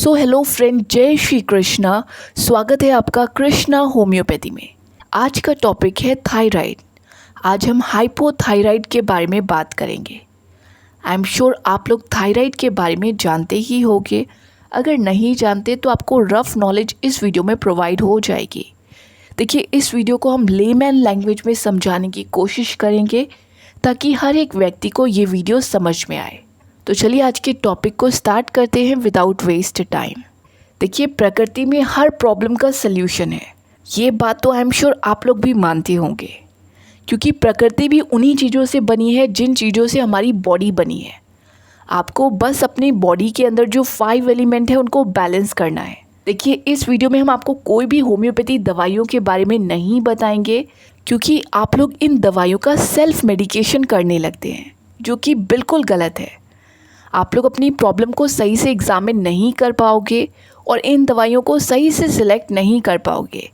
Hello friend, जय श्री कृष्णा। स्वागत है आपका कृष्णा होम्योपैथी में। आज का टॉपिक है थायराइड। आज हम हाइपोथायराइड के बारे में बात करेंगे। आई एम श्योर आप लोग थायराइड के बारे में जानते ही होंगे। अगर नहीं जानते तो आपको रफ नॉलेज इस वीडियो में प्रोवाइड हो जाएगी। देखिए, इस वीडियो को हम लेमैन लैंग्वेज में समझाने की कोशिश करेंगे ताकि हर एक व्यक्ति को ये वीडियो समझ में आए। तो चलिए आज के टॉपिक को स्टार्ट करते हैं विदाउट वेस्ट टाइम। देखिए, प्रकृति में हर प्रॉब्लम का सल्यूशन है। ये बात तो आई एम श्योर आप लोग भी मानते होंगे, क्योंकि प्रकृति भी उन्हीं चीज़ों से बनी है जिन चीज़ों से हमारी बॉडी बनी है। आपको बस अपनी बॉडी के अंदर जो 5 एलिमेंट है उनको बैलेंस करना है। देखिए, इस वीडियो में हम आपको कोई भी होम्योपैथी दवाइयों के बारे में नहीं बताएंगे, क्योंकि आप लोग इन दवाइयों का सेल्फ मेडिकेशन करने लगते हैं, जो कि बिल्कुल गलत है। आप लोग अपनी प्रॉब्लम को सही से एग्जामिन नहीं कर पाओगे और इन दवाइयों को सही से सिलेक्ट नहीं कर पाओगे।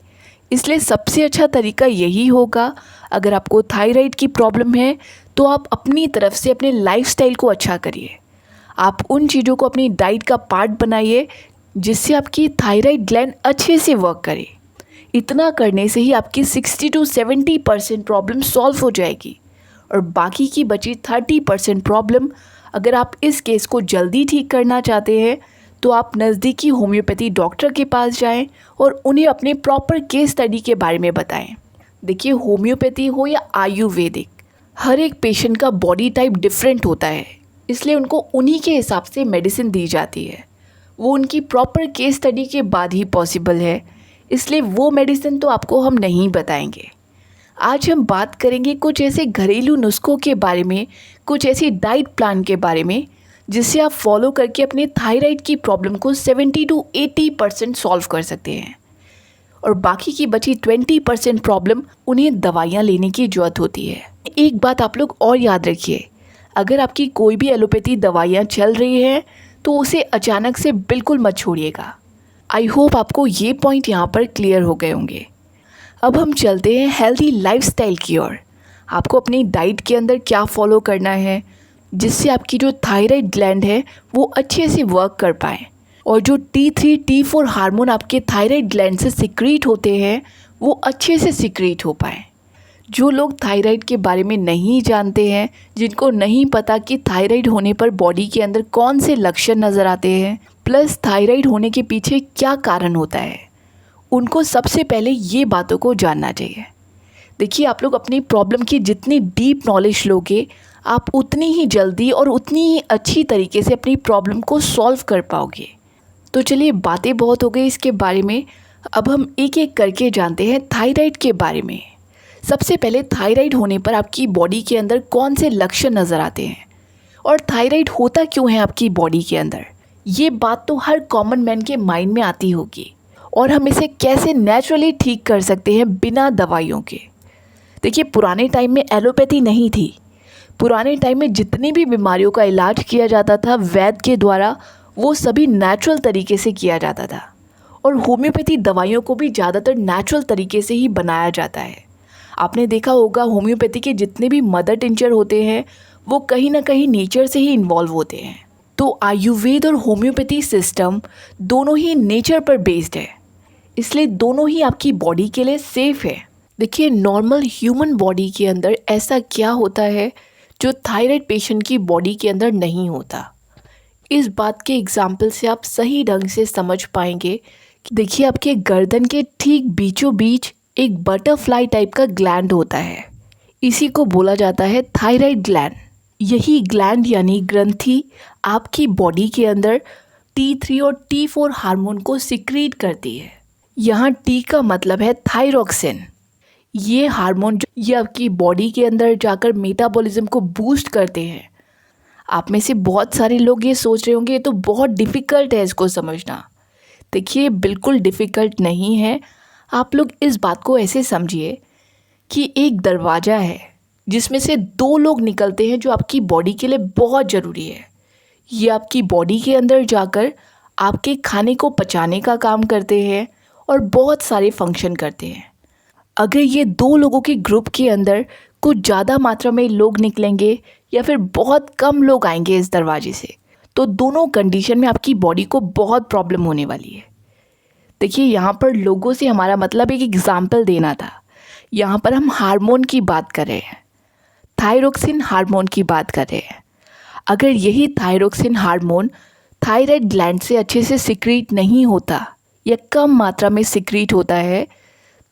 इसलिए सबसे अच्छा तरीका यही होगा, अगर आपको थायराइड की प्रॉब्लम है तो आप अपनी तरफ से अपने लाइफस्टाइल को अच्छा करिए। आप उन चीज़ों को अपनी डाइट का पार्ट बनाइए जिससे आपकी थायराइड ग्लैंड अच्छे से वर्क करे। इतना करने से ही आपकी 60 to 70% प्रॉब्लम सॉल्व हो जाएगी और बाकी की बची 30% प्रॉब्लम, अगर आप इस केस को जल्दी ठीक करना चाहते हैं तो आप नज़दीकी होम्योपैथी डॉक्टर के पास जाएं और उन्हें अपने प्रॉपर केस स्टडी के बारे में बताएं। देखिए, होम्योपैथी हो या आयुर्वेदिक, हर एक पेशेंट का बॉडी टाइप डिफरेंट होता है, इसलिए उनको उन्हीं के हिसाब से मेडिसिन दी जाती है। वो उनकी प्रॉपर केस स्टडी के बाद ही पॉसिबल है, इसलिए वो मेडिसिन तो आपको हम नहीं बताएंगे। आज हम बात करेंगे कुछ ऐसे घरेलू नुस्खों के बारे में, कुछ ऐसी डाइट प्लान के बारे में जिससे आप फॉलो करके अपने थायराइड की प्रॉब्लम को 70 to 80% सॉल्व कर सकते हैं और बाकी की बची 20% प्रॉब्लम उन्हें दवाइयाँ लेने की ज़रूरत होती है। एक बात आप लोग और याद रखिए, अगर आपकी कोई भी एलोपैथी दवाइयाँ चल रही हैं तो उसे अचानक से बिल्कुल मत छोड़िएगा। आई होप आपको ये पॉइंट यहाँ पर क्लियर हो गए होंगे। अब हम चलते हैं हेल्दी लाइफस्टाइल की ओर। आपको अपनी डाइट के अंदर क्या फॉलो करना है जिससे आपकी जो थायराइड ग्लैंड है वो अच्छे से वर्क कर पाए और जो T3 T4 हार्मोन आपके थायराइड ग्लैंड से सिक्रीट होते हैं वो अच्छे से सिक्रीट हो पाए। जो लोग थायराइड के बारे में नहीं जानते हैं, जिनको नहीं पता कि थायराइड होने पर बॉडी के अंदर कौन से लक्षण नज़र आते हैं, प्लस थायराइड होने के पीछे क्या कारण होता है, उनको सबसे पहले ये बातों को जानना चाहिए। देखिए, आप लोग अपनी प्रॉब्लम की जितनी डीप नॉलेज लोगे, आप उतनी ही जल्दी और उतनी ही अच्छी तरीके से अपनी प्रॉब्लम को सॉल्व कर पाओगे। तो चलिए, बातें बहुत हो गई इसके बारे में, अब हम एक एक करके जानते हैं थायराइड के बारे में। सबसे पहले, थायराइड होने पर आपकी बॉडी के अंदर कौन से लक्षण नज़र आते हैं और थायराइड होता क्यों है आपकी बॉडी के अंदर, ये बात तो हर कॉमन मैन के माइंड में आती होगी और हम इसे कैसे नेचुरली ठीक कर सकते हैं बिना दवाइयों के। देखिए, पुराने टाइम में एलोपैथी नहीं थी। पुराने टाइम में जितनी भी बीमारियों का इलाज किया जाता था वैद्य के द्वारा, वो सभी नेचुरल तरीके से किया जाता था और होम्योपैथी दवाइयों को भी ज़्यादातर नेचुरल तरीके से ही बनाया जाता है। आपने देखा होगा, होम्योपैथी के जितने भी मदर टिंचर होते हैं वो कहीं ना कहीं नेचर से ही इन्वॉल्व होते हैं। तो आयुर्वेद और होम्योपैथी सिस्टम दोनों ही नेचर पर बेस्ड है, इसलिए दोनों ही आपकी बॉडी के लिए सेफ़ है। देखिए, नॉर्मल ह्यूमन बॉडी के अंदर ऐसा क्या होता है जो थायराइड पेशेंट की बॉडी के अंदर नहीं होता। इस बात के एग्जाम्पल से आप सही ढंग से समझ पाएंगे कि देखिए, आपके गर्दन के ठीक बीचों बीच एक बटरफ्लाई टाइप का ग्लैंड होता है। इसी को बोला जाता है थायराइड ग्लैंड। यही ग्लैंड यानी ग्रंथि आपकी बॉडी के अंदर T3 और T4 हार्मोन को सिक्रीट करती है। यहाँ T का मतलब है थायरोक्सिन। ये हार्मोन ये आपकी बॉडी के अंदर जाकर मेटाबॉलिज्म को बूस्ट करते हैं। आप में से बहुत सारे लोग ये सोच रहे होंगे ये तो बहुत डिफ़िकल्ट है इसको समझना। देखिए, बिल्कुल डिफ़िकल्ट नहीं है। आप लोग इस बात को ऐसे समझिए कि एक दरवाज़ा है जिसमें से 2 लोग निकलते हैं जो आपकी बॉडी के लिए बहुत ज़रूरी है। ये आपकी बॉडी के अंदर जाकर आपके खाने को पचाने का काम करते हैं और बहुत सारे फंक्शन करते हैं। अगर ये 2 लोगों के ग्रुप के अंदर कुछ ज़्यादा मात्रा में लोग निकलेंगे या फिर बहुत कम लोग आएंगे इस दरवाजे से, तो दोनों कंडीशन में आपकी बॉडी को बहुत प्रॉब्लम होने वाली है। देखिए, यहाँ पर लोगों से हमारा मतलब एक एग्जाम्पल देना था। यहाँ पर हम हार्मोन की बात कर रहे हैं, थायरोक्सिन हार्मोन की बात कर रहे हैं। अगर यही थायरोक्सिन हार्मोन थायराइड ग्लैंड से अच्छे से सिक्रीट नहीं होता या कम मात्रा में सिक्रीट होता है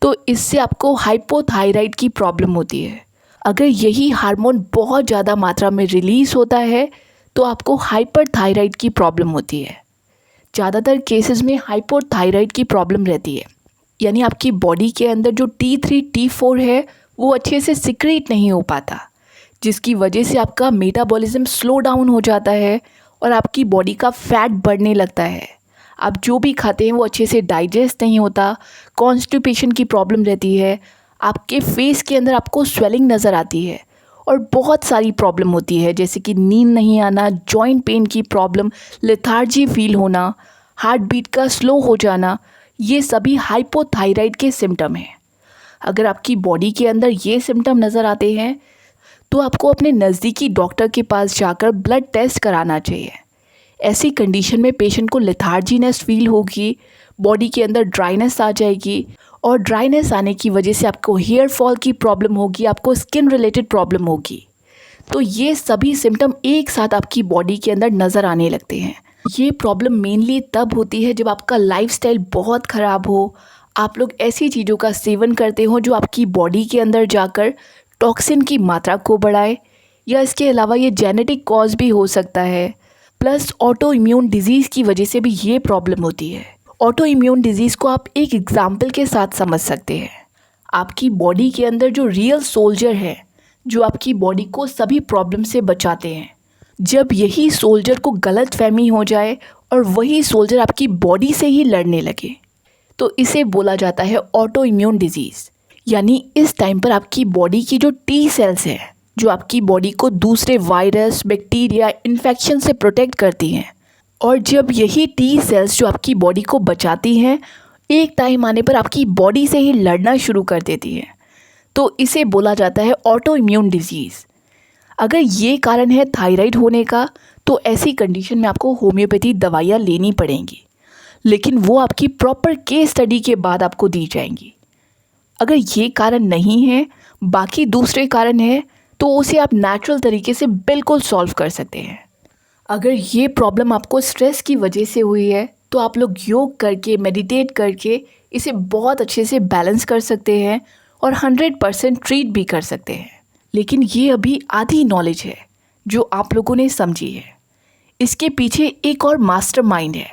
तो इससे आपको हाइपोथायराइड की प्रॉब्लम होती है। अगर यही हार्मोन बहुत ज़्यादा मात्रा में रिलीज़ होता है तो आपको हाइपरथायराइड की प्रॉब्लम होती है। ज़्यादातर केसेस में हाइपोथायराइड की प्रॉब्लम रहती है, यानी आपकी बॉडी के अंदर जो T3 T4 है वो अच्छे से सिक्रीट नहीं हो पाता, जिसकी वजह से आपका मेटाबॉलिज्म स्लो डाउन हो जाता है और आपकी बॉडी का फैट बढ़ने लगता है। आप जो भी खाते हैं वो अच्छे से डाइजेस्ट नहीं होता, कॉन्स्टिपेशन की प्रॉब्लम रहती है, आपके फेस के अंदर आपको स्वेलिंग नज़र आती है और बहुत सारी प्रॉब्लम होती है, जैसे कि नींद नहीं आना, जॉइंट पेन की प्रॉब्लम, लेथार्जी फील होना, हार्ट बीट का स्लो हो जाना। ये सभी हाइपोथायराइड के सिम्टम हैं। अगर आपकी बॉडी के अंदर ये सिम्टम नज़र आते हैं तो आपको अपने नज़दीकी डॉक्टर के पास जाकर ब्लड टेस्ट कराना चाहिए। ऐसी कंडीशन में पेशेंट को लेथार्जीनेस फील होगी, बॉडी के अंदर ड्राइनेस आ जाएगी और ड्राइनेस आने की वजह से आपको हेयर फॉल की प्रॉब्लम होगी, आपको स्किन रिलेटेड प्रॉब्लम होगी। तो ये सभी सिम्टम एक साथ आपकी बॉडी के अंदर नज़र आने लगते हैं। ये प्रॉब्लम मेनली तब होती है जब आपका लाइफस्टाइल बहुत ख़राब हो, आप लोग ऐसी चीज़ों का सेवन करते हो जो आपकी बॉडी के अंदर जाकर टॉक्सिन की मात्रा को बढ़ाए, या इसके अलावा ये जेनेटिक कॉज भी हो सकता है। प्लस ऑटो इम्यून डिजीज़ की वजह से भी ये प्रॉब्लम होती है। ऑटो इम्यून डिजीज़ को आप एक एग्जाम्पल के साथ समझ सकते हैं। आपकी बॉडी के अंदर जो रियल सोल्जर है, जो आपकी बॉडी को सभी प्रॉब्लम से बचाते हैं, जब यही सोल्जर को गलत फहमी हो जाए और वही सोल्जर आपकी बॉडी से ही लड़ने लगे तो इसे बोला जाता है ऑटो इम्यून डिजीज़। यानी इस टाइम पर आपकी बॉडी की जो टी सेल्स हैं, जो आपकी बॉडी को दूसरे वायरस, बैक्टीरिया, इन्फेक्शन से प्रोटेक्ट करती हैं, और जब यही टी सेल्स जो आपकी बॉडी को बचाती हैं एक टाइम आने पर आपकी बॉडी से ही लड़ना शुरू कर देती हैं, तो इसे बोला जाता है ऑटो इम्यून डिजीज़। अगर ये कारण है थायराइड होने का तो ऐसी कंडीशन में आपको होम्योपैथी दवाइयाँ लेनी पड़ेंगी, लेकिन वो आपकी प्रॉपर केस स्टडी के बाद आपको दी जाएंगी। अगर ये कारण नहीं है, बाकी दूसरे कारण है, तो उसे आप नेचुरल तरीके से बिल्कुल सॉल्व कर सकते हैं। अगर ये प्रॉब्लम आपको स्ट्रेस की वजह से हुई है तो आप लोग योग करके, मेडिटेट करके इसे बहुत अच्छे से बैलेंस कर सकते हैं और 100% ट्रीट भी कर सकते हैं। लेकिन ये अभी आधी नॉलेज है जो आप लोगों ने समझी है। इसके पीछे एक और मास्टरमाइंड है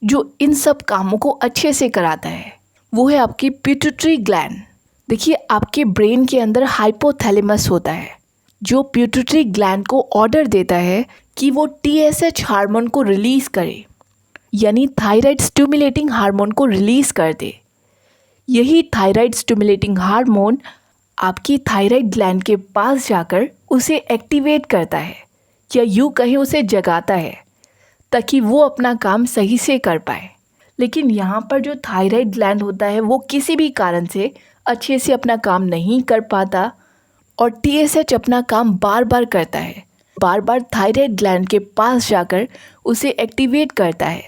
जो इन सब कामों को अच्छे से कराता है, वो है आपकी पिट्यूटरी ग्लैंड। देखिए, आपके ब्रेन के अंदर हाइपोथैलेमस होता है जो पिट्यूटरी ग्लैंड को ऑर्डर देता है कि वो TSH हार्मोन को रिलीज़ करे, यानी थायराइड स्टिमुलेटिंग हार्मोन को रिलीज़ कर दे। यही थायराइड स्टिमुलेटिंग हार्मोन आपकी थायराइड ग्लैंड के पास जाकर उसे एक्टिवेट करता है, या यूँ कहें उसे जगाता है, ताकि वो अपना काम सही से कर पाए। लेकिन यहाँ पर जो थायराइड ग्लैंड होता है वो किसी भी कारण से अच्छे से अपना काम नहीं कर पाता और TSH अपना काम बार बार करता है, बार बार थायराइड ग्लैंड के पास जाकर उसे एक्टिवेट करता है।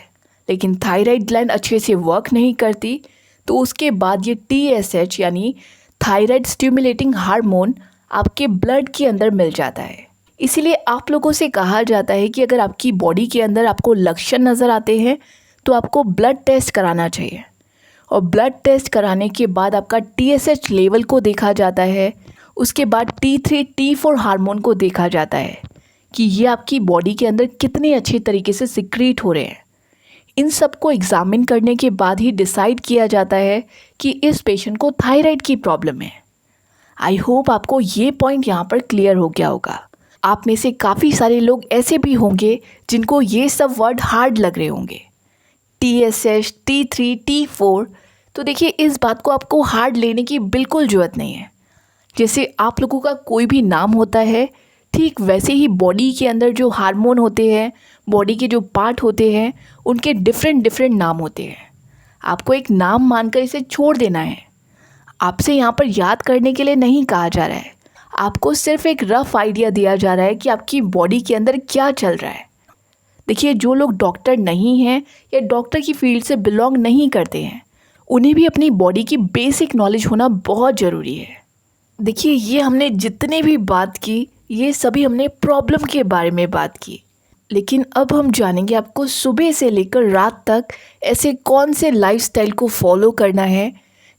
लेकिन थायराइड ग्लैंड अच्छे से वर्क नहीं करती, तो उसके बाद ये TSH यानी थायराइड स्टिमुलेटिंग हार्मोन आपके ब्लड के अंदर मिल जाता है। इसीलिए आप लोगों से कहा जाता है कि अगर आपकी बॉडी के अंदर आपको लक्षण नज़र आते हैं तो आपको ब्लड टेस्ट कराना चाहिए, और ब्लड टेस्ट कराने के बाद आपका TSH लेवल को देखा जाता है, उसके बाद T3 T4 हार्मोन को देखा जाता है कि ये आपकी बॉडी के अंदर कितने अच्छे तरीके से सिक्रीट हो रहे हैं। इन सब को एग्जामिन करने के बाद ही डिसाइड किया जाता है कि इस पेशेंट को थायराइड की प्रॉब्लम है। आई होप आपको ये पॉइंट यहाँ पर क्लियर हो गया होगा। आप में से काफ़ी सारे लोग ऐसे भी होंगे जिनको ये सब वर्ड हार्ड लग रहे होंगे, TSH, T3, T4। तो देखिए, इस बात को आपको हार्ड लेने की बिल्कुल ज़रूरत नहीं है। जैसे आप लोगों का कोई भी नाम होता है, ठीक वैसे ही बॉडी के अंदर जो हार्मोन होते हैं, बॉडी के जो पार्ट होते हैं, उनके डिफरेंट नाम होते हैं। आपको एक नाम मानकर इसे छोड़ देना है। आपसे यहाँ पर याद करने के लिए नहीं कहा जा रहा है, आपको सिर्फ एक रफ आइडिया दिया जा रहा है कि आपकी बॉडी के अंदर क्या चल रहा है। देखिए, जो लोग डॉक्टर नहीं हैं या डॉक्टर की फील्ड से बिलोंग नहीं करते हैं, उन्हें भी अपनी बॉडी की बेसिक नॉलेज होना बहुत ज़रूरी है। देखिए, ये हमने जितने भी बात की, ये सभी हमने प्रॉब्लम के बारे में बात की। लेकिन अब हम जानेंगे आपको सुबह से लेकर रात तक ऐसे कौन से लाइफस्टाइल को फॉलो करना है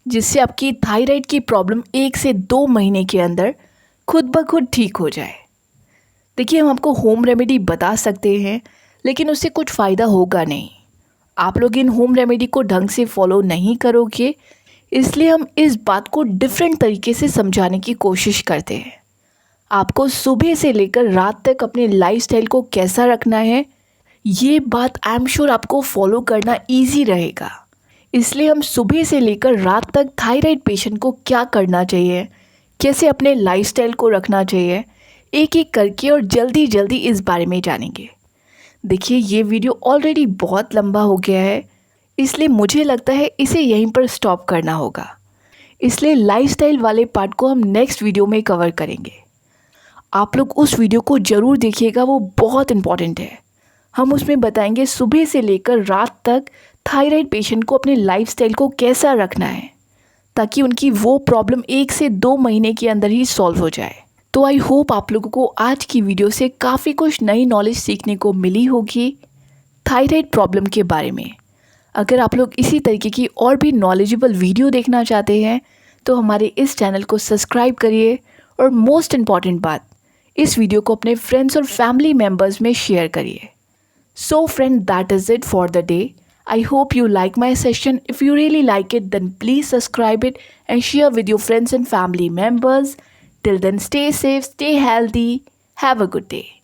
जिससे आपकी थायराइड की प्रॉब्लम 1 से 2 महीने के अंदर खुद ब खुद ठीक हो जाए। देखिए, हम आपको होम रेमेडी बता सकते हैं, लेकिन उससे कुछ फ़ायदा होगा नहीं। आप लोग इन होम रेमेडी को ढंग से फॉलो नहीं करोगे, इसलिए हम इस बात को डिफरेंट तरीके से समझाने की कोशिश करते हैं। आपको सुबह से लेकर रात तक अपने लाइफस्टाइल को कैसा रखना है, ये बात आई एम श्योर आपको फॉलो करना इजी रहेगा। इसलिए हम सुबह से लेकर रात तक थायराइड पेशेंट को क्या करना चाहिए, कैसे अपने लाइफस्टाइल को रखना चाहिए, एक एक करके और जल्दी जल्दी इस बारे में जानेंगे। देखिए, ये वीडियो ऑलरेडी बहुत लंबा हो गया है, इसलिए मुझे लगता है इसे यहीं पर स्टॉप करना होगा। इसलिए लाइफस्टाइल वाले पार्ट को हम नेक्स्ट वीडियो में कवर करेंगे। आप लोग उस वीडियो को ज़रूर देखिएगा, वो बहुत इम्पॉर्टेंट है। हम उसमें बताएंगे सुबह से लेकर रात तक थायराइड पेशेंट को अपने लाइफस्टाइल को कैसा रखना है ताकि उनकी वो प्रॉब्लम 1 से 2 महीने के अंदर ही सॉल्व हो जाए। तो आई होप आप लोगों को आज की वीडियो से काफ़ी कुछ नई नॉलेज सीखने को मिली होगी थायराइड प्रॉब्लम के बारे में। अगर आप लोग इसी तरीके की और भी नॉलेजेबल वीडियो देखना चाहते हैं तो हमारे इस चैनल को सब्सक्राइब करिए, और मोस्ट इम्पॉर्टेंट बात, इस वीडियो को अपने फ्रेंड्स और फैमिली मेम्बर्स में शेयर करिए। So friend, that is it for the day. I hope you like my session. If you really like it, then please subscribe it and share with your friends and family members. Till then, stay safe, stay healthy. Have a good day.